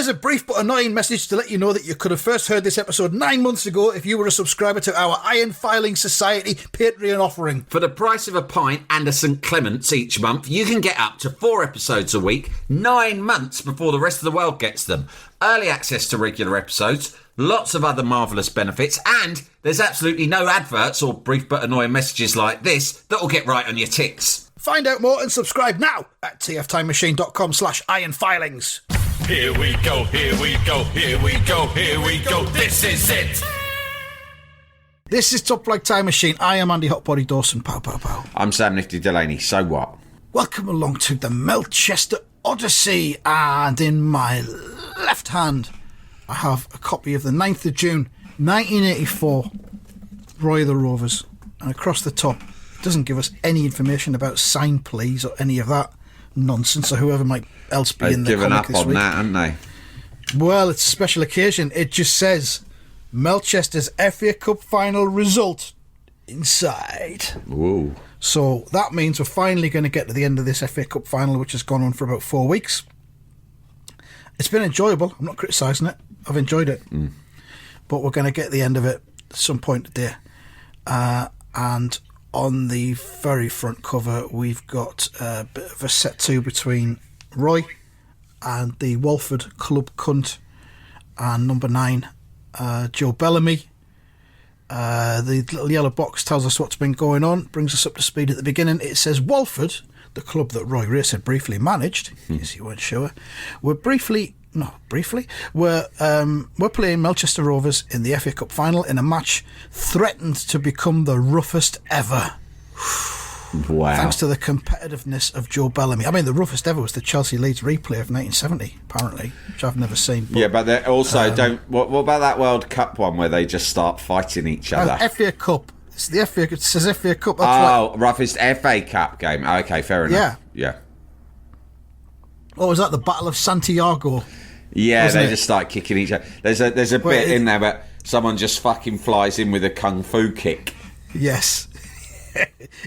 Here's a brief but annoying message to let you know that you could have first heard this episode 9 months ago if you were a subscriber to our Iron Filing Society Patreon offering. For the price of a pint and a St Clement's each month, you can get up to 4 episodes a week, 9 months before the rest of the world gets them. Early access to regular episodes, lots of other marvellous benefits, and there's absolutely no adverts or brief but annoying messages like this that will get right on your ticks. Find out more and subscribe now at tftimemachine.com/ironfilings. Here we go, here we go, here we go, here we go, this is it! This is Top Flight Time Machine. I am Andy Hotbody Dawson. Pow, pow, pow. I'm Sam Nifty Delaney. So what? Welcome along to the Melchester Odyssey. And in my left hand, I have a copy of the 9th of June, 1984, Roy of the Rovers. And across the top, it doesn't give us any information about sign please or any of that nonsense or whoever might else be in the comic this week. They've given up on that, haven't they? Well, it's a special occasion. It just says Melchester's FA Cup final result inside. Ooh. So that means we're finally going to get to the end of this FA Cup final, which has gone on for about 4 weeks. It's been enjoyable. I'm not criticising it. I've enjoyed it. But we're going to get to the end of it at some point today. And on the very front cover, we've got a bit of a set two between Roy and the Walford club cunt and number 9, Joe Bellamy. The little yellow box tells us what's been going on, brings us up to speed at the beginning. It says Walford, the club that Roy Race had briefly managed, in case you weren't sure, we're playing Melchester Rovers in the FA Cup final in a match threatened to become the roughest ever. Wow. Thanks to the competitiveness of Joe Bellamy. I mean, the roughest ever was the Chelsea Leeds replay of 1970, apparently, which I've never seen. But, but they also What about that World Cup one where they just start fighting each other? FA Cup. It's the FA. It says FA Cup. Roughest FA Cup game. Okay, fair enough. Yeah. What was that? The Battle of Santiago. Yeah, they just start kicking each other. There's a bit in there, but someone just fucking flies in with a kung fu kick. Yes.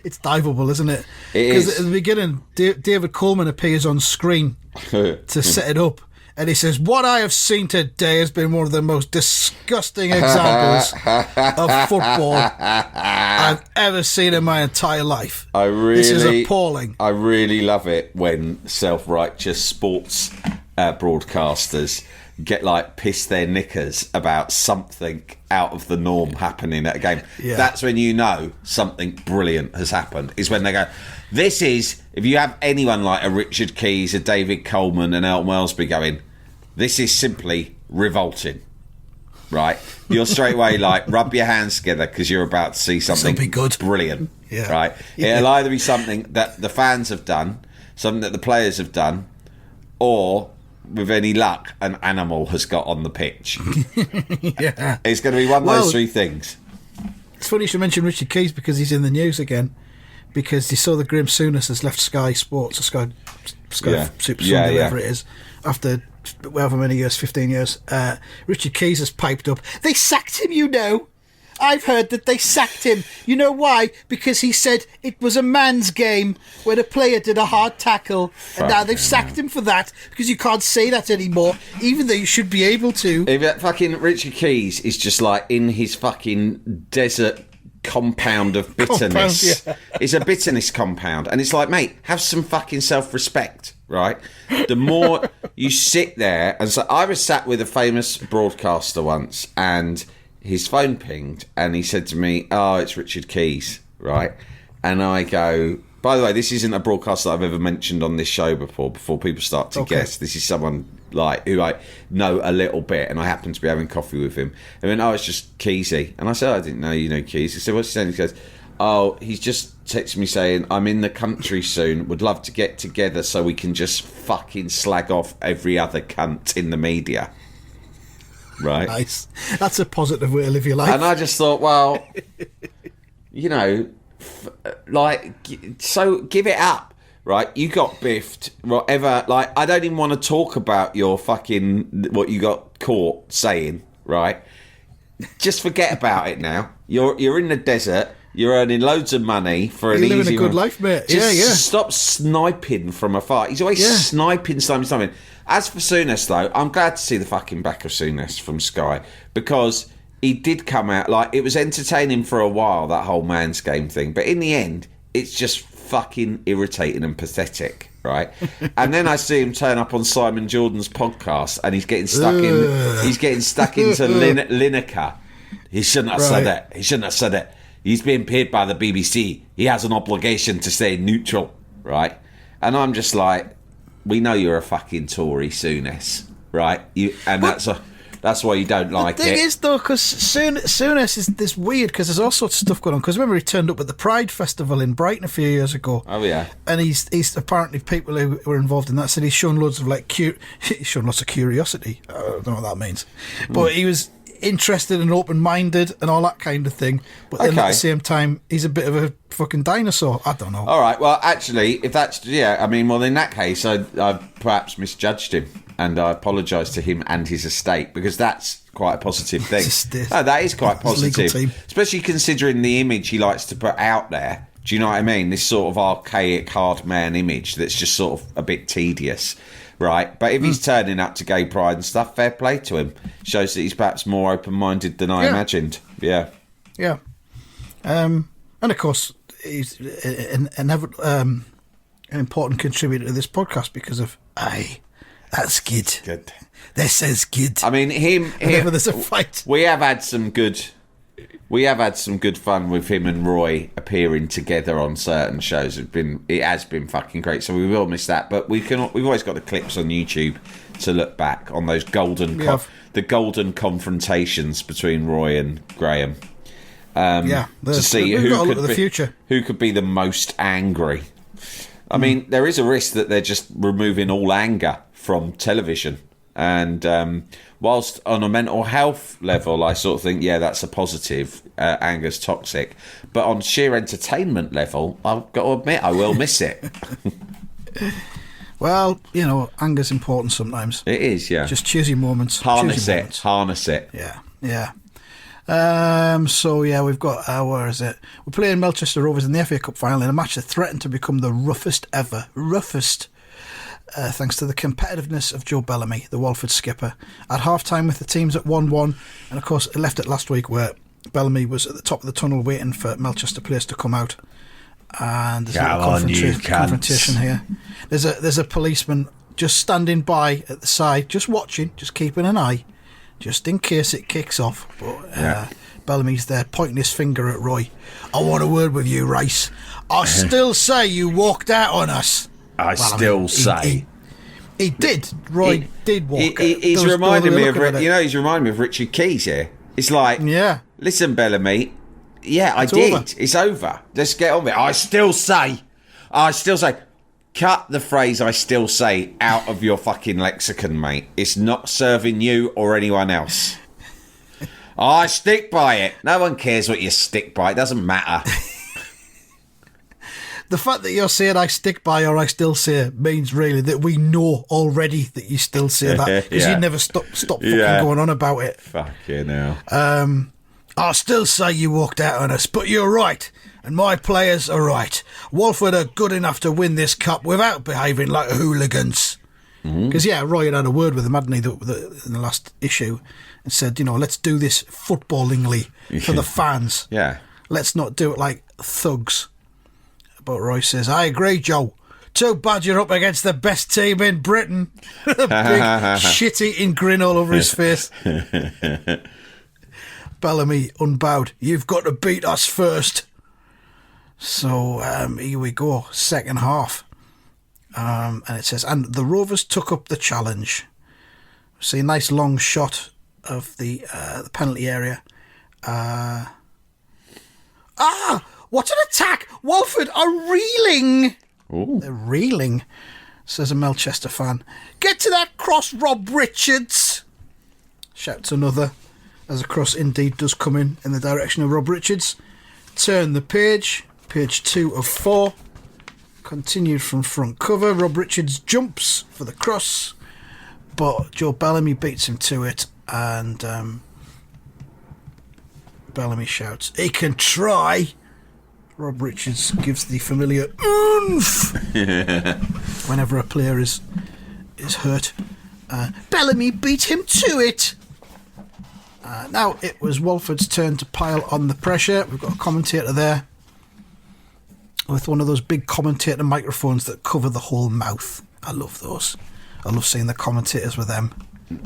It's diveable, isn't it? It is. Because at the beginning, David Coleman appears on screen to set it up, and he says, "What I have seen today has been one of the most disgusting examples of football I've ever seen in my entire life. This is appalling." I really love it when self-righteous sports broadcasters get pissed their knickers about something out of the norm happening at a game. Yeah. That's when you know something brilliant has happened, is when they go, this is, if you have anyone like a Richard Keys, a David Coleman and Elton Wellesby going, this is simply revolting, right? You're straight away rub your hands together because you're about to see something good. Brilliant, yeah. Right? Yeah. It'll either be something that the fans have done, something that the players have done, or with any luck, an animal has got on the pitch. Yeah. It's going to be one of those three things. It's funny you should mention Richard Keys because he's in the news again. Because you saw that Graham Souness has left Sky Sports or Sky Super Sunday, whatever it is, after however many years, 15 years. Richard Keys has piped up. They sacked him, you know. I've heard that they sacked him. You know why? Because he said it was a man's game when a player did a hard tackle. And now they've sacked him for that because you can't say that anymore, even though you should be able to. If that fucking Richard Keys is just in his fucking desert compound of bitterness. It's a bitterness compound. And it's mate, have some fucking self-respect, right? The more you sit there... And so I was sat with a famous broadcaster once and... his phone pinged and he said to me, "Oh, it's Richard Keys," right? And I go, by the way, this isn't a broadcaster that I've ever mentioned on this show before people start to guess. This is someone who I know a little bit, and I happen to be having coffee with him. And then, "Oh, it's just Keysy." And I said, "I didn't know you know Keys." He said, "What's he saying?" He goes, "Oh, he's just texted me saying, I'm in the country soon, would love to get together so we can just fucking slag off every other cunt in the media." Right. Nice. That's a positive way to live your life. And I just thought, well, so give it up, right? You got biffed, whatever. I don't even want to talk about your fucking, what you got caught saying, right? Just forget about it now. You're in the desert. You're earning loads of money for an easy... You're living a good life, mate. Just stop sniping from afar. He's always sniping. As for Souness, though, I'm glad to see the fucking back of Souness from Sky, because he did come out, like, it was entertaining for a while, that whole man's game thing, but in the end, it's just fucking irritating and pathetic, right? And then I see him turn up on Simon Jordan's podcast, and he's getting stuck into Lineker. He shouldn't have said that. He shouldn't have said it. He's being paid by the BBC. He has an obligation to stay neutral, right? And I'm just like, we know you're a fucking Tory, Souness, right? That's why you don't like it. The thing is, though, because Souness is this weird, because there's all sorts of stuff going on. Because remember, he turned up at the Pride Festival in Brighton a few years ago. Oh, yeah. And he's apparently, people who were involved in that said he's shown loads of, like, he's shown lots of curiosity. I don't know what that means. But he was interested and open-minded and all that kind of thing. But then at the same time, he's a bit of a fucking dinosaur. I don't know. All right, well, actually, if that's... Yeah, I mean, well, in that case, I perhaps misjudged him. And I apologise to him and his estate, because that's quite a positive thing. No, that is quite positive. Especially considering the image he likes to put out there. Do you know what I mean? This sort of archaic, hard man image that's just sort of a bit tedious. Right, but if he's turning up to gay pride and stuff, fair play to him. Shows that he's perhaps more open-minded than I imagined. Yeah. Yeah. And of course, he's an important contributor to this podcast because of, that's good. Good. This is good. I mean, him whenever there's a fight. We have had some good fun with him and Roy appearing together on certain shows. It has been fucking great. So we will miss that, but we've always got the clips on YouTube to look back on those golden confrontations between Roy and Graham. To see who could be the most angry. I mean, there is a risk that they're just removing all anger from television. And whilst on a mental health level, I sort of think, yeah, that's a positive. Anger's toxic. But on sheer entertainment level, I've got to admit, I will miss it. Well, you know, anger's important sometimes. It is, yeah. Just choose your moments. Harness it. Yeah. So, yeah, we've got, where is it? We're playing Melchester Rovers in the FA Cup final in a match that threatened to become the roughest ever. Thanks to the competitiveness of Joe Bellamy, the Walford skipper. At half-time with the teams at 1-1, and of course it left it last week where Bellamy was at the top of the tunnel waiting for Melchester players to come out. And there's a confrontation here. There's a policeman just standing by at the side, just watching, just keeping an eye, just in case it kicks off. But Bellamy's there pointing his finger at Roy. I want a word with you, Rice. I still say you walked out on us. He did. Roy did walk. He's reminding me of Richard Keys here. It's like, listen, Bellamy. Yeah, I did. Over. It's over. Let's get on with it. I still say. Cut the phrase "I still say" out of your fucking lexicon, mate. It's not serving you or anyone else. I stick by it. No one cares what you stick by. It doesn't matter. The fact that you're saying "I stick by" or "I still say" means really that we know already that you still say that, because you never stop fucking going on about it. Fucking hell. I still say you walked out on us, but you're right, and my players are right. Walford are good enough to win this cup without behaving like hooligans. Because Roy had a word with him, hadn't he, in the last issue, and said, let's do this footballingly for the fans. Yeah. Let's not do it like thugs. But Roy says, I agree, Joe. Too bad you're up against the best team in Britain. A big shit-eating grin all over his face. Bellamy unbowed. You've got to beat us first. So here we go. Second half. And it says, and the Rovers took up the challenge. See a nice long shot of the penalty area. What an attack! Walford are reeling. Ooh. They're reeling, says a Melchester fan. Get to that cross, Rob Richards! Shouts another, as a cross indeed does come in the direction of Rob Richards. Turn the page 2 of 4. Continued from front cover. Rob Richards jumps for the cross, but Joe Bellamy beats him to it, and Bellamy shouts, he can try. Rob Richards gives the familiar oomph whenever a player is hurt. Bellamy beat him to it. Now it was Walford's turn to pile on the pressure. We've got a commentator there with one of those big commentator microphones that cover the whole mouth. I love those. I love seeing the commentators with them.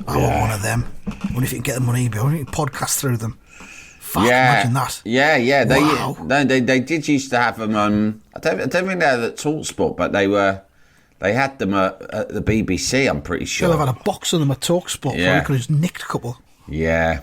I want one of them. I wonder if you can get them on eBay. I wonder if you can podcast through them. Fuck, imagine that. Yeah. Wow. They did used to have them. I don't think they're at TalkSport, but they had them at the BBC. I'm pretty sure. They'll have had a box of them at TalkSport. Yeah. I could have just nicked a couple. Yeah.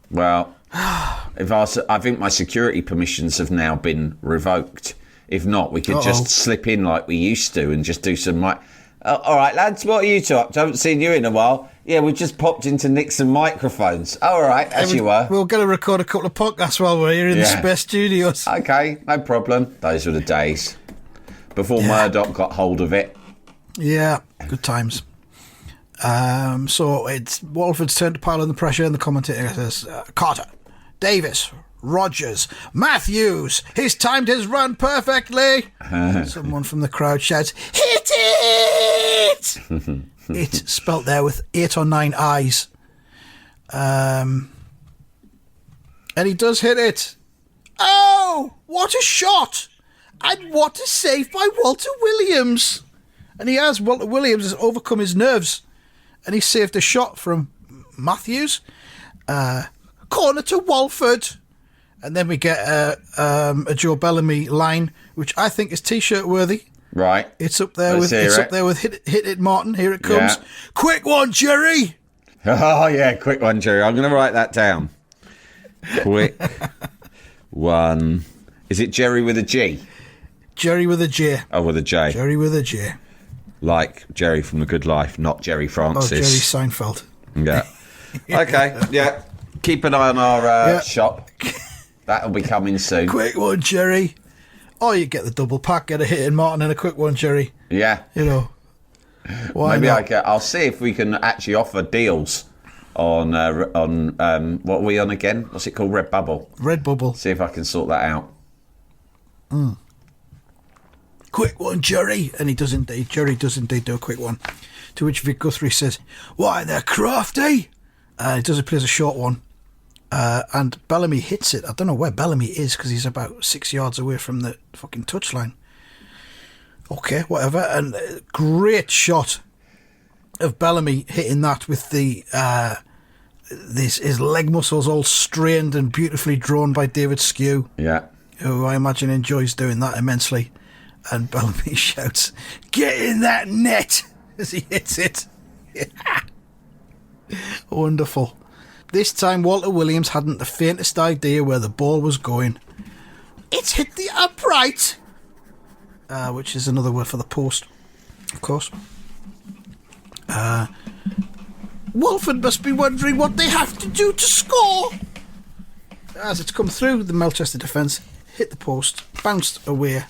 Well, I think my security permissions have now been revoked. If not, we could just slip in like we used to and just do some. All right, lads, what are you two up to? I haven't seen you in a while. Yeah, we just popped into Nixon microphones. All right, as you were. We're going to record a couple of podcasts while we're here in the spare studios. Okay, no problem. Those were the days before Murdoch got hold of it. Yeah, good times. So it's Walford's turn to pile on the pressure, and the commentator says, Carter, Davis, Rogers, Matthews, he's timed his run perfectly. Someone from the crowd shouts, hit it! It spelt there with 8 or 9 I's. And he does hit it. Oh, what a shot! And what a save by Walter Williams! And he has. Walter Williams has overcome his nerves. And he saved a shot from Matthews. Corner to Walford. And then we get a Joe Bellamy line, which I think is T-shirt worthy. Right. It's up there with hit it, Martin. Here it comes. Yeah. Quick one, Jerry. Oh yeah, quick one, Jerry. I'm going to write that down. Quick one. Is it Jerry with a G? Jerry with a J. Oh, with a J. Jerry with a J. Like Jerry from The Good Life, not Jerry Francis. Oh, Jerry Seinfeld. Yeah. Okay. Yeah. Keep an eye on our shop. That'll be coming soon. Quick one, Jerry. Oh, you get the double pack, get a hit in Martin and a quick one, Jerry. Yeah. You know. Why Maybe not? I'll see if we can actually offer deals on what are we on again? What's it called? Redbubble. Redbubble. See if I can sort that out. Quick one, Jerry. And he does indeed. Jerry does indeed do a quick one. To which Vic Guthrie says, why, they're crafty. He does it, plays a short one. And Bellamy hits it. I don't know where Bellamy is because he's about 6 yards away from the fucking touchline. Okay, whatever. And great shot of Bellamy hitting that with the his leg muscles all strained and beautifully drawn by David Skew. Yeah. Who I imagine enjoys doing that immensely. And Bellamy shouts, get in that net, as he hits it. Wonderful. This time Walter Williams hadn't the faintest idea where the ball was going. It's hit the upright, which is another word for the post, of course. Walford must be wondering what they have to do to score. As it's come through, the Melchester defence hit the post, bounced away.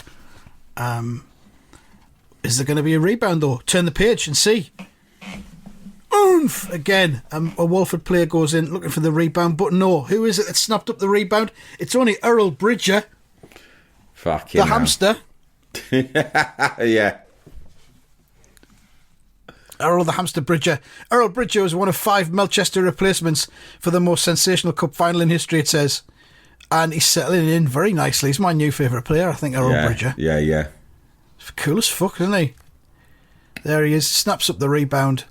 Is there going to be a rebound though? Turn the page and see. Oomph! Again, a Walford player goes in looking for the rebound, but no. Who is it that snapped up the rebound? It's only Earl Bridger. Fucking the hamster. Yeah. Earl the Hamster Bridger. Earl Bridger was one of 5 Melchester replacements for the most sensational cup final in history, it says. And he's settling in very nicely. He's my new favourite player, I think, Earl Bridger. Yeah. Cool as fuck, isn't he? There he is. Snaps up the rebound.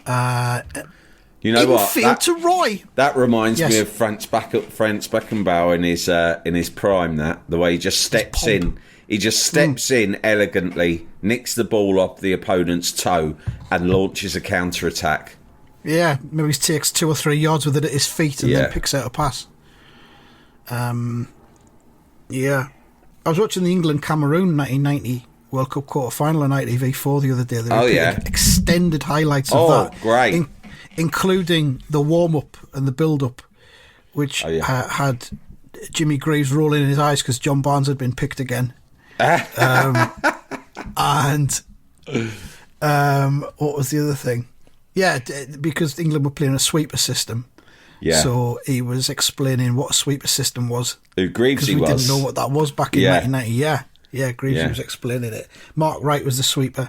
You know what? Infield to Roy. That reminds me of Franz Beckenbauer in his prime. That the way he just steps in. He just steps in elegantly, nicks the ball off the opponent's toe, and launches a counter attack. Yeah, maybe he takes 2 or 3 yards with it at his feet and then picks out a pass. Yeah. I was watching the England-Cameroon 1990 World Cup quarter-final on ITV4 the other day. They were extended highlights of that. Oh, great. Including the warm-up and the build-up, which had Jimmy Greaves rolling in his eyes because John Barnes had been picked again. And what was the other thing? Yeah, because England were playing a sweeper system. Yeah. So he was explaining what a sweeper system was. Greaves he was. Because we didn't know what that was back in 1990. Yeah, Greaves was explaining it. Mark Wright was the sweeper.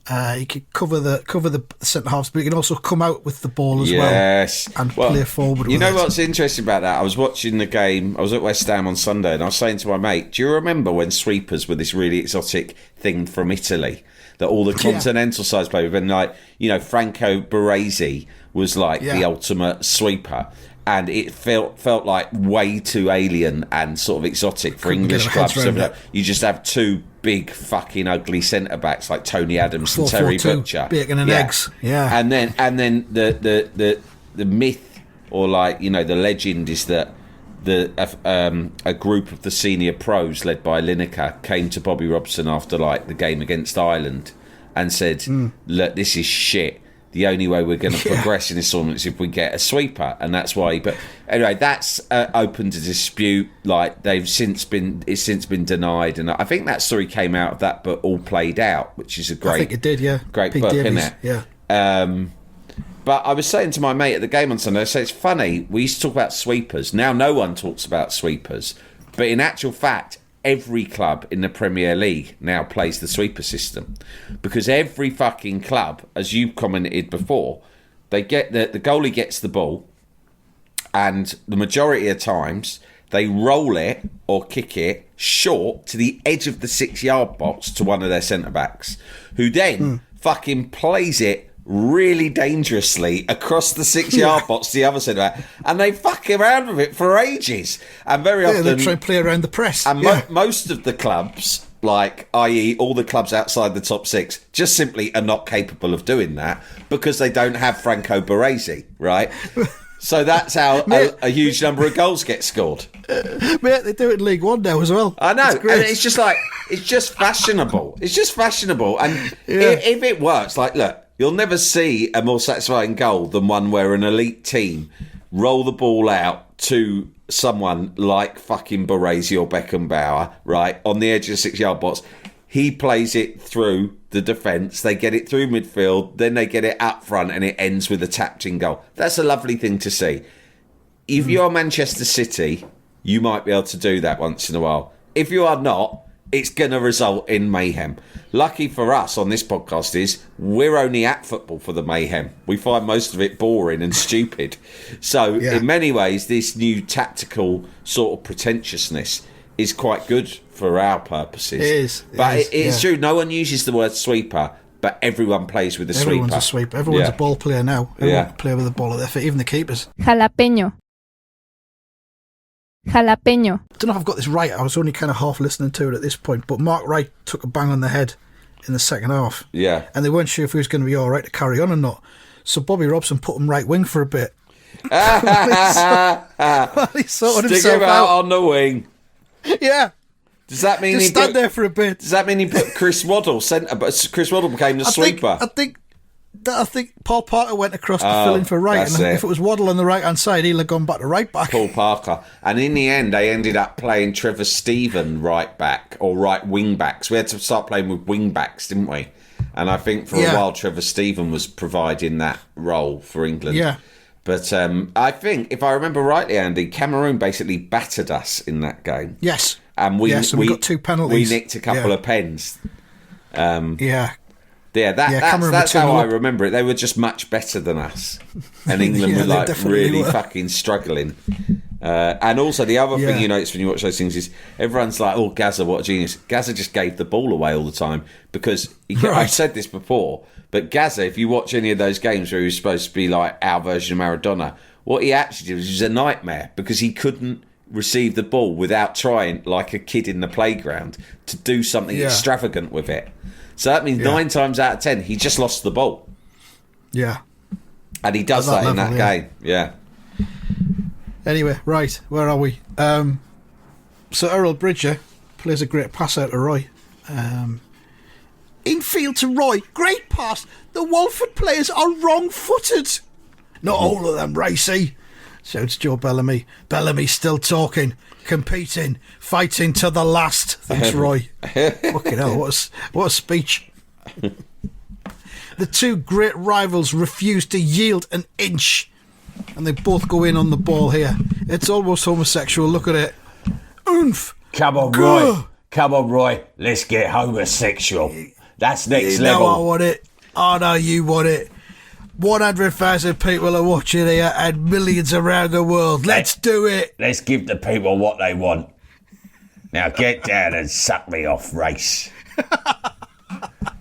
You can cover the centre halves, but you can also come out with the ball as yes. well and play forward. You with know it. what's interesting about that? I was watching the game. I was at West Ham on Sunday, and I was saying to my mate, "Do you remember when sweepers were this really exotic thing from Italy that all the continental sides played with?" And like, you know, Franco Baresi was like the ultimate sweeper. And it felt like way too alien and sort of exotic for English clubs. You just have two big fucking ugly centre backs like Tony Adams and Terry Butcher, bacon and eggs. Yeah, and then the myth, or like, you know, the legend is that a group of the senior pros led by Lineker came to Bobby Robson after like the game against Ireland and said, "Look, this is shit. The only way we're going to progress in this tournament is if we get a sweeper," and that's why. But anyway, that's open to dispute. Like it's since been denied, and I think that story came out of that, but all played out, which is a great. I think it did, yeah. Great Pete book, Davies, isn't it? Yeah. But I was saying to my mate at the game on Sunday, I said, it's funny, we used to talk about sweepers. Now no one talks about sweepers, but in actual fact, every club in the Premier League now plays the sweeper system, because every fucking club, as you commented before, they get the goalie gets the ball, and the majority of times they roll it or kick it short to the edge of the 6-yard box to one of their centre backs, who then fucking plays it really dangerously across the 6-yard box to the other centre back, and they fuck around with it for ages. And very often they try and play around the press. And most of the clubs, like i.e. all the clubs outside the top 6, just simply are not capable of doing that because they don't have Franco Baresi, right? So that's how a huge number of goals get scored. Mate, they do it in League One now as well. I know, and it's just like, it's just fashionable. It's just fashionable, and if it works, like, look, you'll never see a more satisfying goal than one where an elite team roll the ball out to someone like fucking Baresi or Beckenbauer, right, on the edge of the 6-yard box. He plays it through the defence, they get it through midfield, then they get it up front, and it ends with a tapped-in goal. That's a lovely thing to see. If you're Manchester City, you might be able to do that once in a while. If you are not, it's going to result in mayhem. Lucky for us on this podcast is we're only at football for the mayhem. We find most of it boring and stupid. So in many ways, this new tactical sort of pretentiousness is quite good for our purposes. It is. But it's true. No one uses the word sweeper, but everyone plays with a sweeper. Everyone's a sweeper. Everyone's a ball player now. Everyone can play with the ball at their feet, even the keepers. Jalapeño. Jalapeño. I don't know if I've got this right. I was only kind of half listening to it at this point, but Mark Wright took a bang on the head in the second half. Yeah. And they weren't sure if he was going to be all right to carry on or not. So Bobby Robson put him right wing for a bit. He sorted Stick him himself out on the wing. Yeah. Does that mean Just stand there for a bit? Does that mean he put Chris Waddle centre? But Chris Waddle became the sweeper. I think Paul Parker went across to fill in for Wright, and if it was Waddle on the right hand side, he'll have gone back to right back. Paul Parker, and in the end, they ended up playing Trevor Stephen right back or right wing backs. We had to start playing with wing backs, didn't we? And I think for a while, Trevor Stephen was providing that role for England. Yeah. But I think, if I remember rightly, Andy, Cameroon basically battered us in that game. Yes. And we got 2 penalties. We nicked a couple of pens. Yeah, that's how I remember it. They were just much better than us, and England were like really fucking struggling. And also the other thing you notice when you watch those things is everyone's like, "Oh, Gazza, what a genius!" Gazza just gave the ball away all the time because I've said this before, but Gazza, if you watch any of those games where he was supposed to be like our version of Maradona, what he actually did was a nightmare because he couldn't receive the ball without trying, like a kid in the playground, to do something extravagant with it. So that means 9 times out of 10, he just lost the ball. Yeah. And he does that in that game. Yeah. Anyway, right, where are we? So Errol Bridger plays a great pass out to Roy. Infield to Roy. Great pass. The Walford players are wrong-footed. Not all of them, Racy, shouts Joe Bellamy. Bellamy still talking, competing, fighting to the last, thinks Roy. Fucking hell, what a speech. The two great rivals refuse to yield an inch, and they both go in on the ball here. It's almost homosexual, look at it. Oomph! Come on, Roy. Let's get homosexual. That's next level. I want it. Oh no, you want it. 100,000 people are watching here and millions around the world. Let's do it. Let's give the people what they want. Now get down and suck me off, race.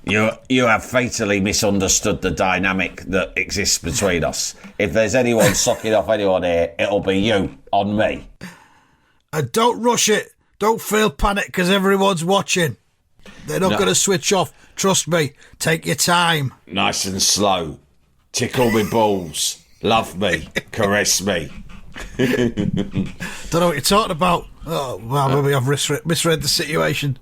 You have fatally misunderstood the dynamic that exists between us. If there's anyone sucking off anyone here, it'll be you on me. And don't rush it. Don't feel panic because everyone's watching. They're not going to switch off. Trust me. Take your time. Nice and slow. Tickle me balls. Love me. Caress me. Don't know what you're talking about. Oh, well, maybe I've misread the situation.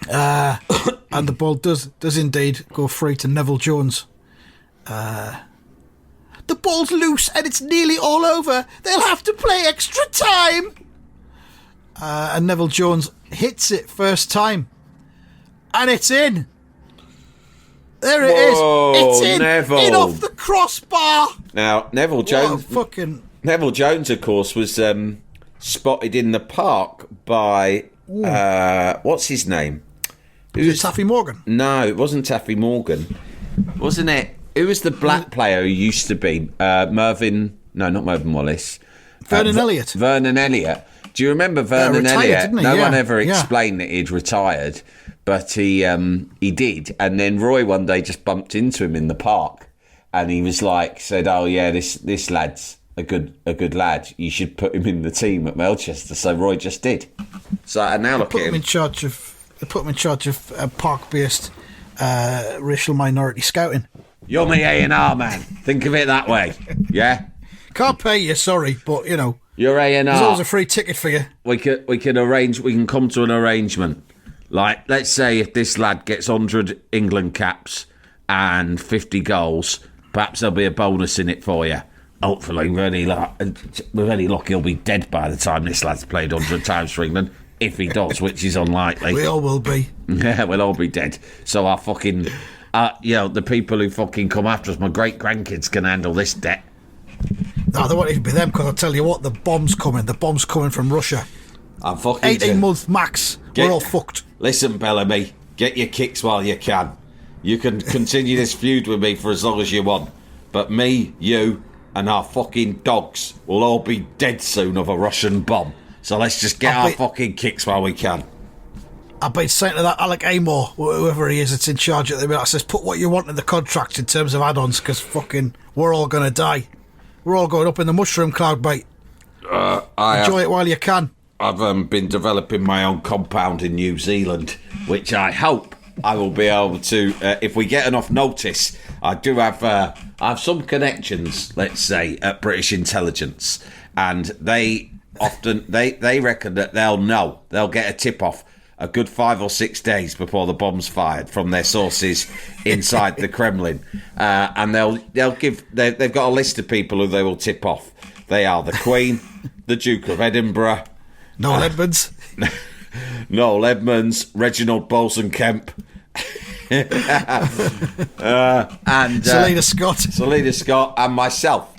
And the ball does indeed go free to Neville Jones. The ball's loose and it's nearly all over. They'll have to play extra time. And Neville Jones hits it first time. And it's in. There it is. It's in. Neville. In off the crossbar. Now, Neville Jones... Neville Jones, of course, was spotted in the park by... what's his name? Was it Taffy Morgan? No, it wasn't Taffy Morgan. Wasn't it? Who was the black player who used to be? Mervyn... No, not Mervyn Wallace. Vernon Elliott. Vernon Elliott. Do you remember Vernon Elliott? No one ever explained that he'd retired, but he did. And then Roy one day just bumped into him in the park, and he was like, said, "Oh yeah, this lad's a good lad. You should put him in the team at Melchester." So Roy just did. So and now look at him. They put him in charge of park-based racial minority scouting. You're my A&R man. Think of it that way. Yeah. Can't pay you, sorry, but you know. You're A&R. There's always a free ticket for you. We can arrange. We can come to an arrangement. Like, let's say if this lad gets 100 England caps and 50 goals, perhaps there'll be a bonus in it for you. Hopefully, with any luck, he'll be dead by the time this lad's played 100 times for England. If he does, which is unlikely. We all will be. Yeah, we'll all be dead. So our fucking, the people who fucking come after us, my great-grandkids can handle this debt. No, they won't even be them, because I'll tell you what, the bomb's coming. The bomb's coming from Russia. I'm fucking 18 months max. We're all fucked. Listen, Bellamy, get your kicks while you can. You can continue this feud with me for as long as you want. But me, you, and our fucking dogs will all be dead soon of a Russian bomb. So let's just get our fucking kicks while we can. I've been saying to that Alec Amor, whoever he is that's in charge at the minute, I says, put what you want in the contract in terms of add-ons, because fucking we're all going to die. We're all going up in the mushroom cloud, mate. Enjoy it while you can. I've been developing my own compound in New Zealand, which I hope I will be able to, if we get enough notice. I do have some connections, let's say, at British intelligence, and they often they reckon that they'll get a tip off a good 5 or 6 days before the bomb's fired from their sources inside the Kremlin, and they've got a list of people who they will tip off. They are the Queen, the Duke of Edinburgh, Noel Edmonds, Reginald Bosenkamp, and Selena Scott, and myself.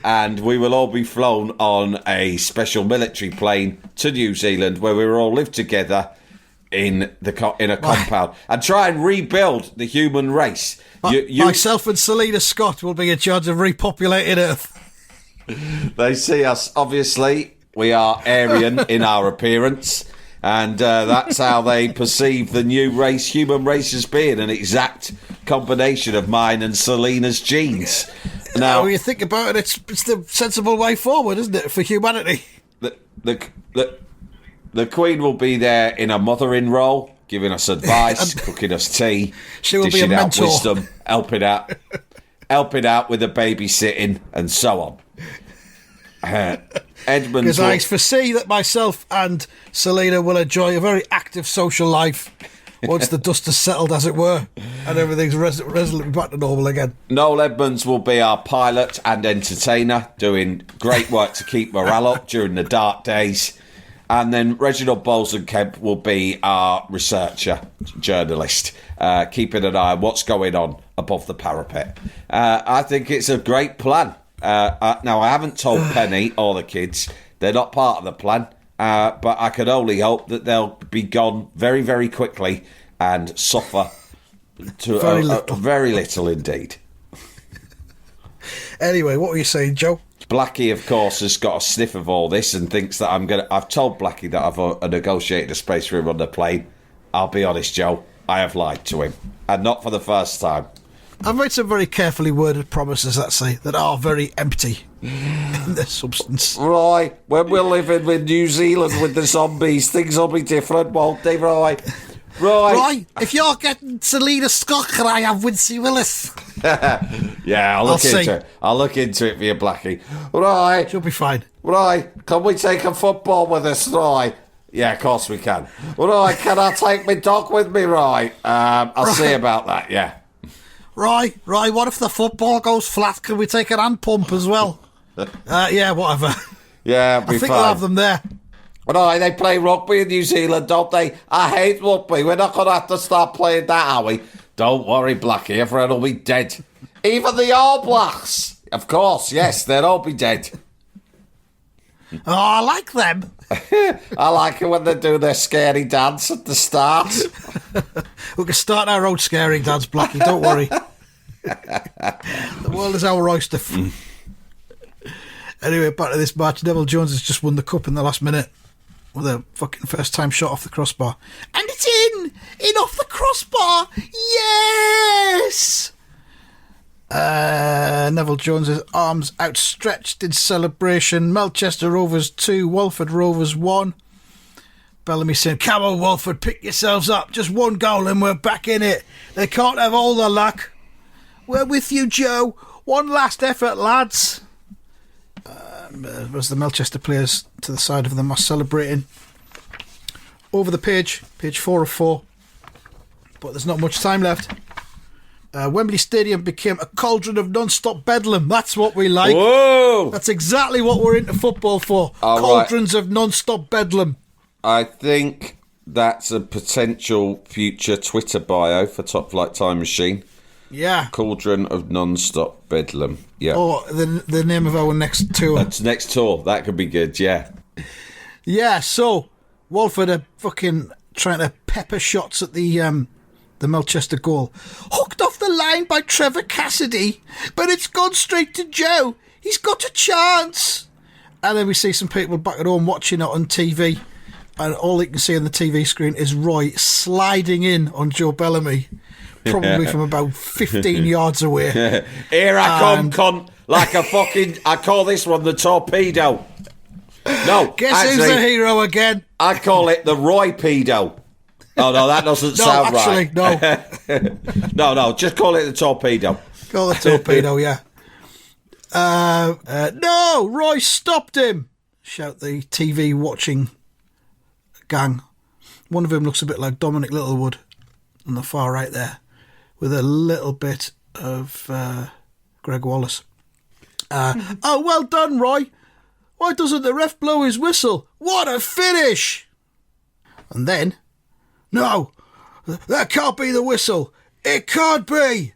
And we will all be flown on a special military plane to New Zealand, where we will all live together in a compound and try and rebuild the human race. Myself and Selena Scott will be in charge of repopulating Earth. They see us, obviously, we are Aryan in our appearance, and that's how they perceive the new race, human race, as being an exact combination of mine and Selena's genes. Now, when you think about it, it's the sensible way forward, isn't it, for humanity? The Queen will be there in a mothering role, giving us advice, cooking us tea, she will dishing be a out mentor. wisdom, helping out with the babysitting, and so on. Edmund, because I foresee that myself and Selena will enjoy a very active social life once the dust has settled, as it were, and everything's resolutely back to normal again. Noel Edmonds will be our pilot and entertainer, doing great work to keep morale up during the dark days. And then Reginald Bosenkamp will be our researcher, journalist, keeping an eye on what's going on above the parapet. I think it's a great plan. Now, I haven't told Penny or the kids. They're not part of the plan. But I can only hope that they'll be gone very, very quickly and suffer Very little. Very little indeed. Anyway, what were you saying, Joe? Blackie, of course, has got a sniff of all this and thinks that I've told Blackie that I've negotiated a space for him on the plane. I'll be honest, Joe, I have lied to him. And not for the first time. I've made some very carefully worded promises, let's say, that are very empty in their substance. Roy, when we're living in New Zealand with the zombies, things will be different, won't they, Roy? Roy, if you're getting Selena Scott, can I have Wincy Willis? Yeah, I'll look into it. I'll look into it for you, Blackie. Roy. She'll be fine. Roy, can we take a football with us, Roy? Yeah, of course we can. Roy, can I take my dog with me, Roy? I'll see about that, yeah. Roy, what if the football goes flat? Can we take an hand pump as well? Yeah, whatever. Yeah, I think we'll have them there. Roy, they play rugby in New Zealand, don't they? I hate rugby. We're not going to have to start playing that, are we? Don't worry, Blackie. Everyone will be dead. Even the All Blacks. Of course, yes, they'll all be dead. Oh, I like them. I like it when they do their scary dance at the start. We can start our own scary dance, Blackie, don't worry. The world is our oyster. Anyway, back to this match. Neville Jones has just won the cup in the last minute with a fucking first time shot off the crossbar. And it's in off the crossbar. Yes! Neville Jones's arms outstretched in celebration. Melchester Rovers 2, Walford Rovers 1. Bellamy saying, come on, Walford, pick yourselves up. Just one goal and we're back in it. They can't have all the luck. We're with you, Joe. One last effort, lads. As the Melchester players to the side of them are celebrating. Over the page 4 of 4. But there's not much time left. Wembley Stadium became a cauldron of non-stop bedlam. That's what we like. Whoa! That's exactly what we're into football for. Cauldrons of non-stop bedlam. I think that's a potential future Twitter bio for Top Flight Time Machine. Yeah. Cauldron of non-stop bedlam. Yeah. Or the name of our next tour. That's next tour. That could be good, yeah. Yeah, so Walford are fucking trying to pepper shots at the Melchester goal. Hooked off the line by Trevor Cassidy, but it's gone straight to Joe. He's got a chance. And then we see some people back at home watching it on TV, and all you can see on the TV screen is Roy sliding in on Joe Bellamy, probably from about 15 yards away. Here I come, cunt, like a fucking... I call this one the torpedo. No, Guess actually, who's the hero again? I call it the Roy pedo. Oh, no, that doesn't sound right. No. No, just call it the torpedo. Call the torpedo, yeah. No, Roy stopped him, shout the TV watching gang. One of them looks a bit like Dominic Littlewood on the far right there, with a little bit of Greg Wallace. Oh, well done, Roy. Why doesn't the ref blow his whistle? What a finish! And then... No, that can't be the whistle. It can't be.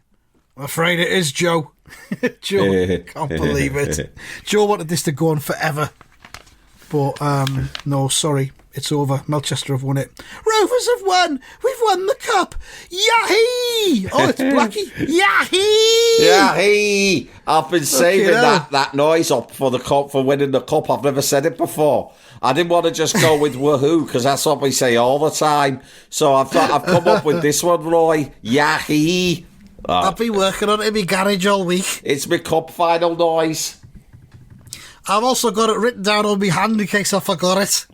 I'm afraid it is, Joe. Joe, can't believe it. Joe wanted this to go on forever. But, no, sorry. It's over. Melchester have won it. Rovers have won. We've won the cup. Yahee! Oh, it's Blackie. Yahee! Yahee! I've been saving that noise up for the cup, for winning the cup. I've never said it before. I didn't want to just go with woohoo, because that's what we say all the time. So I've come up with this one, Roy. Yahee! I've been working on it in my garage all week. It's my cup final noise. I've also got it written down on my hand in case I forgot it.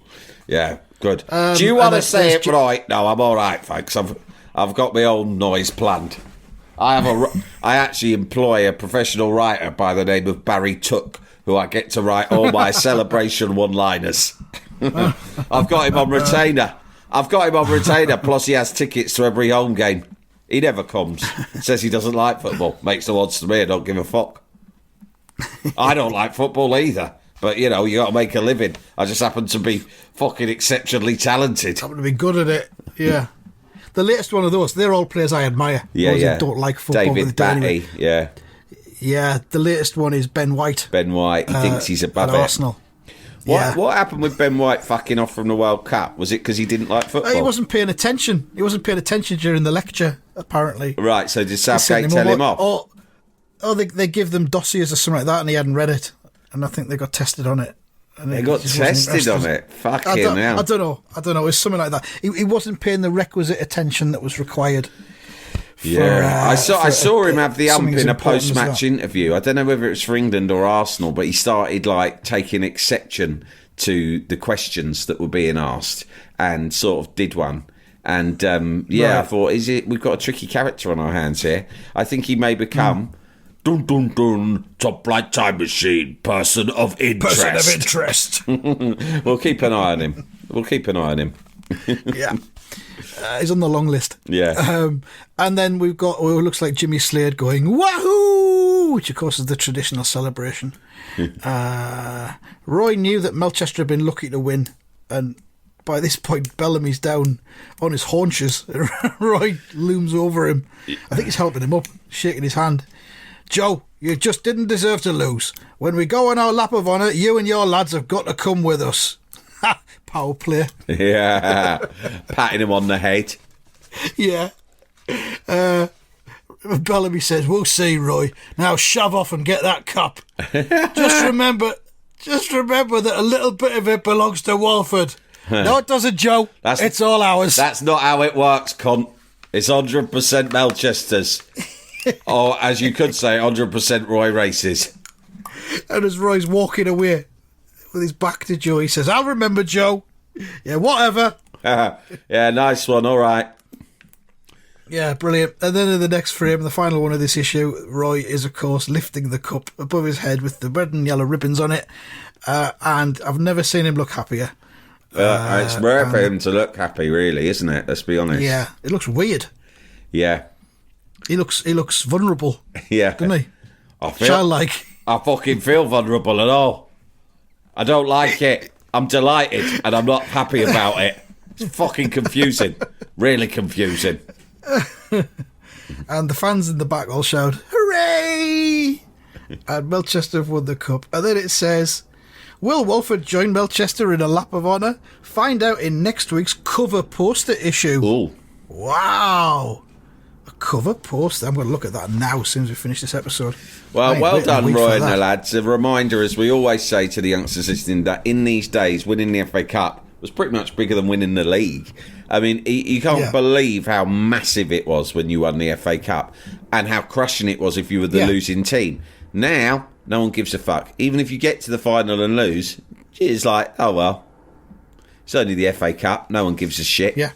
Yeah, good. Do you want to say it right? No, I'm all right, thanks. I've got my own noise planned. I actually employ a professional writer by the name of Barry Tuck, who I get to write all my celebration one-liners. I've got him on retainer. Plus he has tickets to every home game. He never comes. Says he doesn't like football. Makes no odds to me. I don't give a fuck. I don't like football either. But, you know, you got to make a living. I just happen to be fucking exceptionally talented. Happen to be good at it, yeah. The latest one of those, they're all players I admire. Yeah, those yeah. Who don't like football. David Batty, yeah. Yeah, the latest one is Ben White. Ben White, he thinks he's above at it. Arsenal. What happened with Ben White fucking off from the World Cup? Was it because he didn't like football? He wasn't paying attention. He wasn't paying attention during the lecture, apparently. Right, so did Southgate tell him off? They give them dossiers or something like that, and he hadn't read it. And I think they got tested on it. And they got tested on it? Fucking hell. I don't know. It was something like that. He wasn't paying the requisite attention that was required. I saw him have the ump in a post-match interview. I don't know whether it was for England or Arsenal, but he started like taking exception to the questions that were being asked and sort of did one. And I thought, we've got a tricky character on our hands here. I think he may become dun dun dun top flight time machine person of interest. We'll keep an eye on him. Yeah. He's on the long list. Yeah. And then we've got what looks like Jimmy Slade going, wahoo! Which, of course, is the traditional celebration. Roy knew that Melchester had been lucky to win. And by this point, Bellamy's down on his haunches. Roy looms over him. I think he's helping him up, shaking his hand. Joe, you just didn't deserve to lose. When we go on our lap of honour, you and your lads have got to come with us. Power play. Yeah. Patting him on the head. Yeah. Bellamy says, we'll see, Roy. Now shove off and get that cup. Just remember that a little bit of it belongs to Walford. No, it doesn't, Joe. It's all ours. That's not how it works, cunt. It's 100% Melchester's. Or, as you could say, 100% Roy Race's. And as Roy's walking away with his back to Joe, he says, I'll remember, Joe. Yeah, whatever. Yeah, nice one, all right. Yeah, brilliant. And then in the next frame, the final one of this issue, Roy is, of course, lifting the cup above his head with the red and yellow ribbons on it. And I've never seen him look happier. It's rare for him to look happy, really, isn't it? Let's be honest. Yeah, it looks weird. Yeah. He looks vulnerable. Yeah. Doesn't he? Childlike. I fucking feel vulnerable at all. I don't like it. I'm delighted and I'm not happy about it. It's fucking confusing. Really confusing. And the fans in the back all shout, hooray! And Melchester have won the cup. And then it says, will Walford join Melchester in a lap of honour? Find out in next week's cover poster issue. Ooh. Wow. A cover poster. I'm going to look at that now as soon as we finish this episode. Well, well done, Roy and the lads. A reminder, as we always say to the youngsters listening, that in these days, winning the FA Cup was pretty much bigger than winning the league. I mean, you can't believe how massive it was when you won the FA Cup and how crushing it was if you were the losing team. Now, no one gives a fuck. Even if you get to the final and lose, it's like, oh, well, it's only the FA Cup. No one gives a shit. Yeah.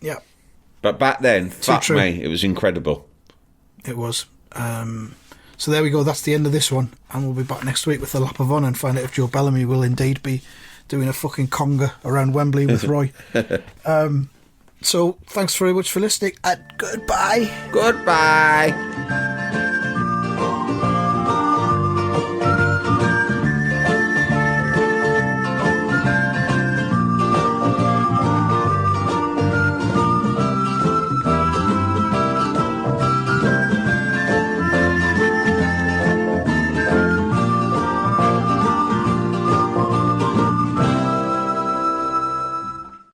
Yeah. But back then, fuck me, it was incredible. It was. So there we go. That's the end of this one. And we'll be back next week with the lap of honour and find out if Joe Bellamy will indeed be doing a fucking conga around Wembley with Roy. So thanks very much for listening and goodbye. Goodbye.